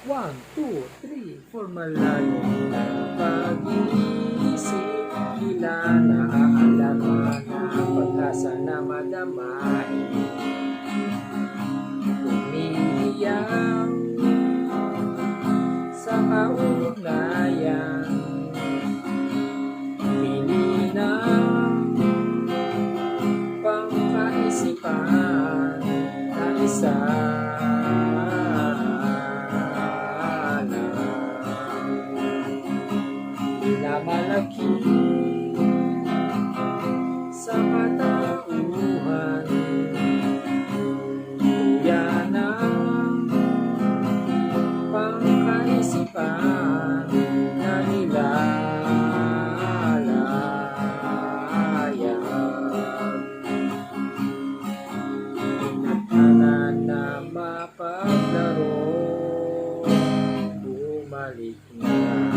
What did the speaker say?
One, two, three, four. Malalim na pag-iisip, tila naaalarma na pag-asa na madamain. Umiiyak sa kaugnayan, pili ng pangkaisipan na isa malaki sa katauhan, tuya ng pangkaisipan na nilalayag. Tinadhana na mapaglaro, bumalik na.